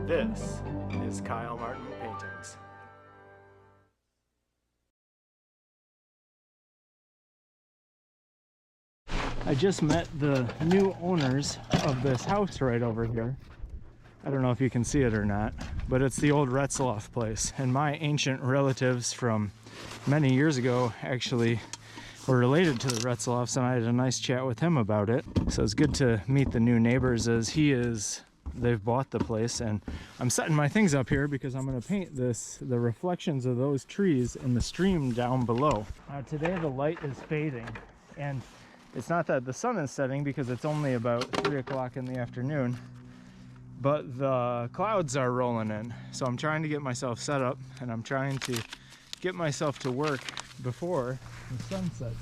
This is Kyle Martin Paintings. I just met the new owners of this house right over here. I don't know if you can see it or not, but it's the old Retzloff place. And my ancient relatives from many years ago actually were related to the Retzloffs, and I had a nice chat with him about it. So it's good to meet the new neighbors as they've bought the place. And I'm setting my things up here because I'm gonna paint the reflections of those trees in the stream down below. Today the light is fading, and it's not that the sun is setting because it's only about 3 o'clock in the afternoon, but the clouds are rolling in. So I'm trying to get myself set up, and I'm trying to get myself to work before the sun sets.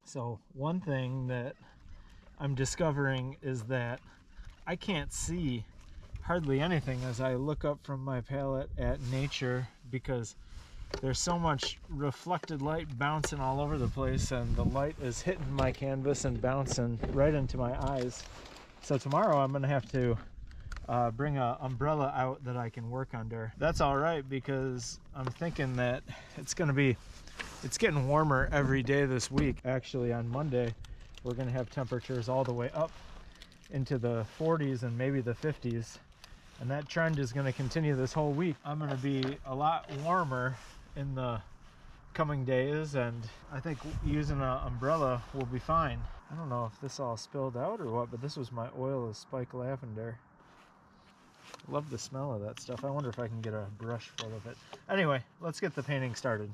So one thing that I'm discovering is that I can't see hardly anything as I look up from my palette at nature, because there's so much reflected light bouncing all over the place, and the light is hitting my canvas and bouncing right into my eyes. So tomorrow I'm gonna have to bring an umbrella out that I can work under. That's all right, because I'm thinking that it's getting warmer every day this week. Actually, on Monday, we're gonna have temperatures all the way up into the 40s and maybe the 50s. And that trend is gonna continue this whole week. I'm gonna be a lot warmer in the coming days, and I think using an umbrella will be fine. I don't know if this all spilled out or what, but this was my oil of spike lavender. Love the smell of that stuff. I wonder if I can get a brush full of it. Anyway, let's get the painting started.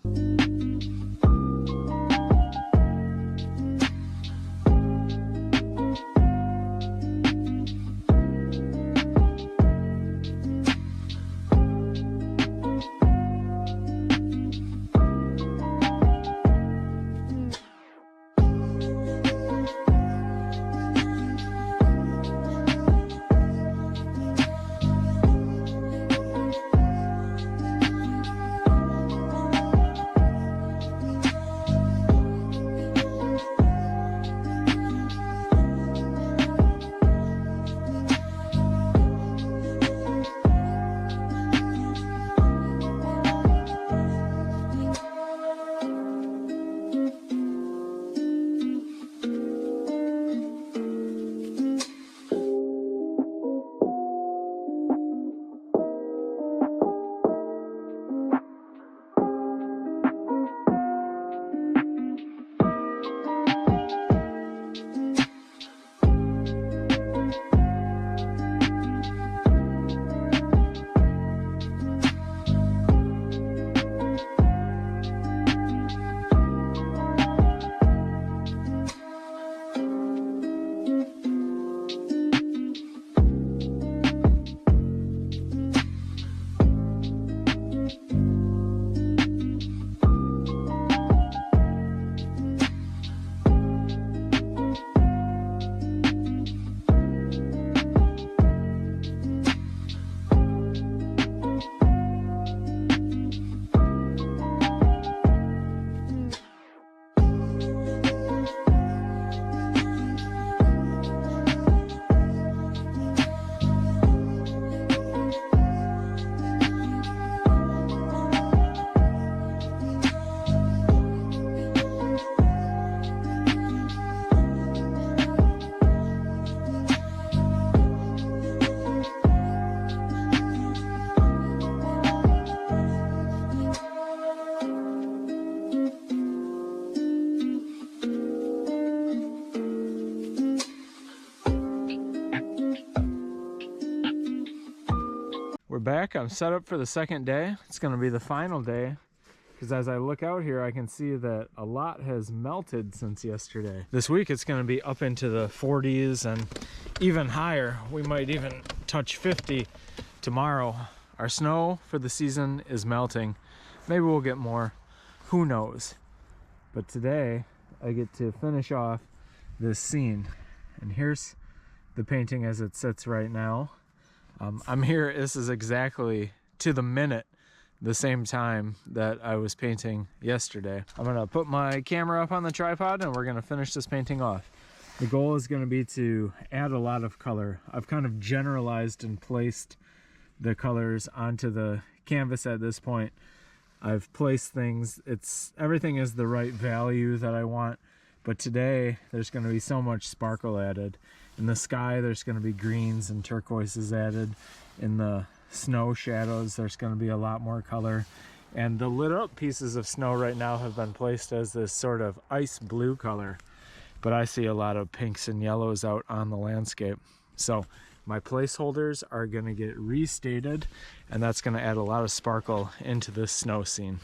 We're back. I'm set up for the second day. It's going to be the final day. because as I look out here, I can see that a lot has melted since yesterday. This week it's going to be up into the 40s and even higher. We might even touch 50 tomorrow. Our snow for the season is melting. Maybe we'll get more, who knows. But today I get to finish off this scene, and here's the painting as it sits right now. I'm here, this is exactly to the minute the same time that I was painting yesterday. I'm gonna put my camera up on the tripod and we're gonna finish this painting off. The goal is gonna be to add a lot of color. I've kind of generalized and placed the colors onto the canvas at this point. I've placed things, everything is the right value that I want, but today there's gonna be so much sparkle added. In the sky, there's gonna be greens and turquoises added. In the snow shadows, there's going to be a lot more color, and the lit up pieces of snow right now have been placed as this sort of ice blue color, but I see a lot of pinks and yellows out on the landscape. So my placeholders are going to get restated, and that's going to add a lot of sparkle into this snow scene.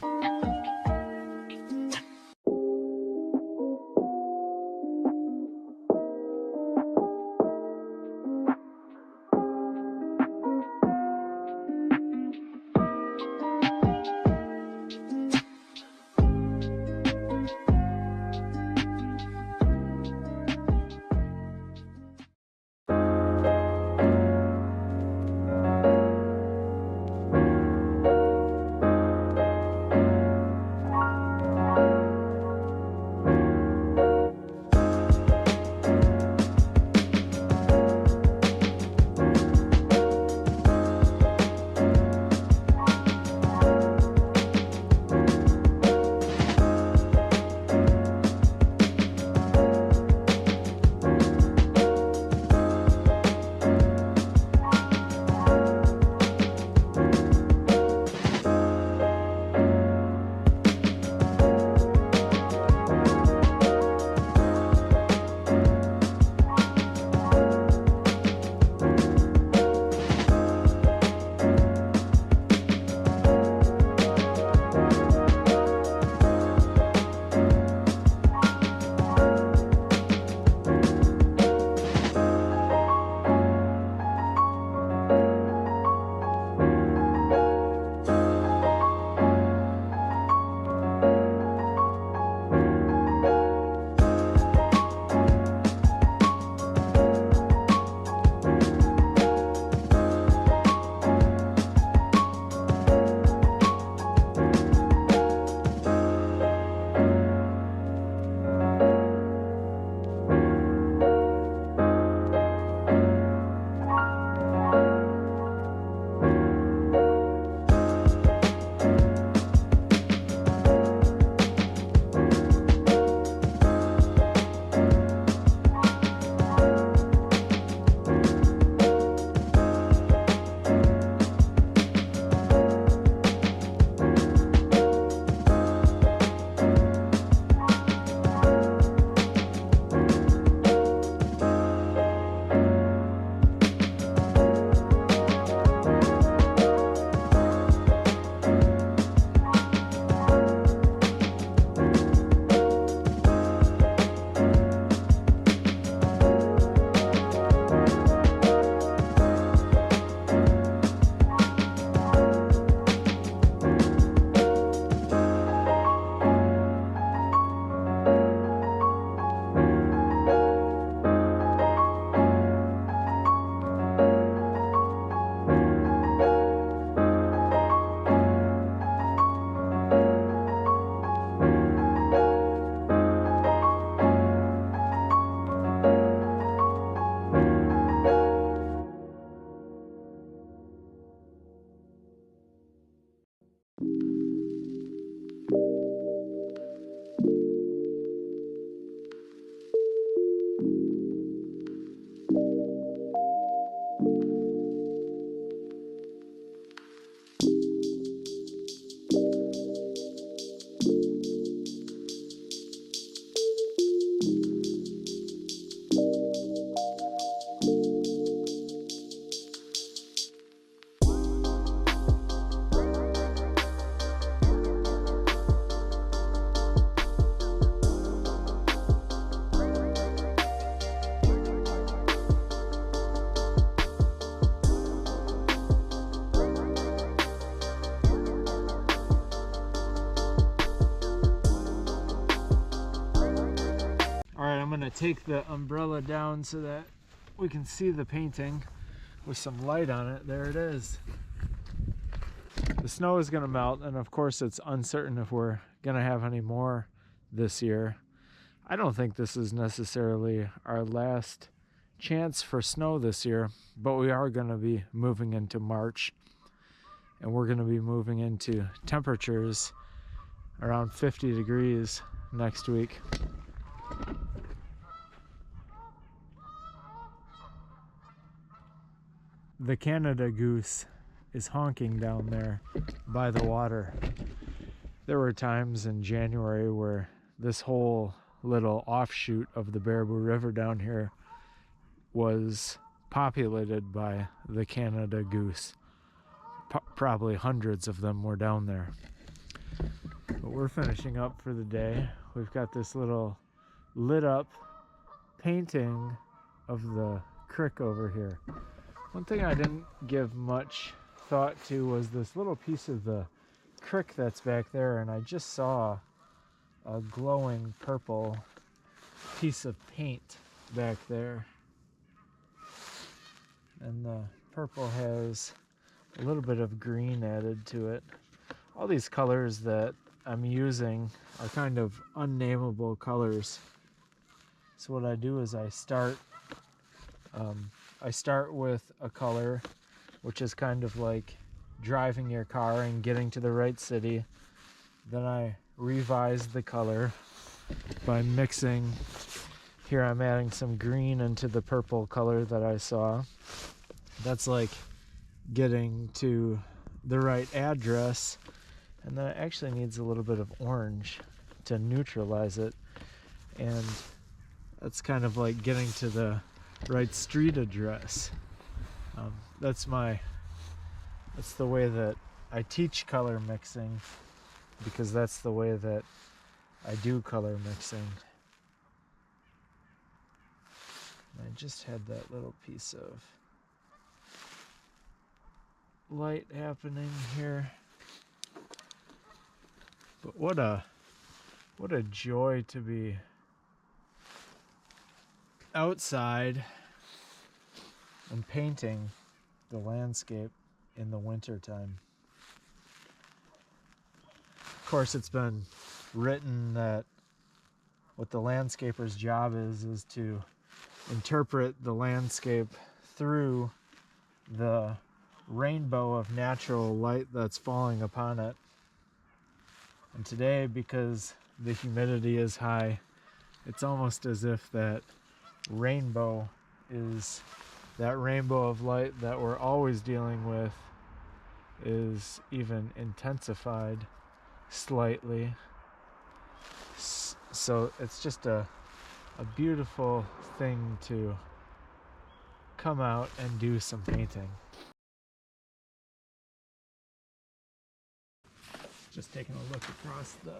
gonna take the umbrella down so that we can see the painting with some light on it. There it is. The snow is gonna melt, and of course it's uncertain if we're gonna have any more this year. I don't think this is necessarily our last chance for snow this year, but we are gonna be moving into March, and we're gonna be moving into temperatures around 50 degrees next week. The Canada goose is honking down there by the water. There were times in January where this whole little offshoot of the Baraboo River down here was populated by the Canada goose. Probably hundreds of them were down there. But we're finishing up for the day. We've got this little lit up painting of the creek over here. One thing I didn't give much thought to was this little piece of the creek that's back there, and I just saw a glowing purple piece of paint back there. And the purple has a little bit of green added to it. All these colors that I'm using are kind of unnameable colors. So what I do is I start with a color, which is kind of like driving your car and getting to the right city. Then I revise the color by mixing. Here I'm adding some green into the purple color that I saw. That's like getting to the right address. And then it actually needs a little bit of orange to neutralize it. And that's kind of like getting to the right street address. That's the way that I teach color mixing, because that's the way that I do color mixing. I just had that little piece of light happening here. But what a joy to be outside and painting the landscape in the winter time. Of course, it's been written that what the landscaper's job is to interpret the landscape through the rainbow of natural light that's falling upon it. And today, because the humidity is high, it's almost as if that rainbow of light that we're always dealing with is even intensified slightly. So it's just a beautiful thing to come out and do some painting. Just taking a look across the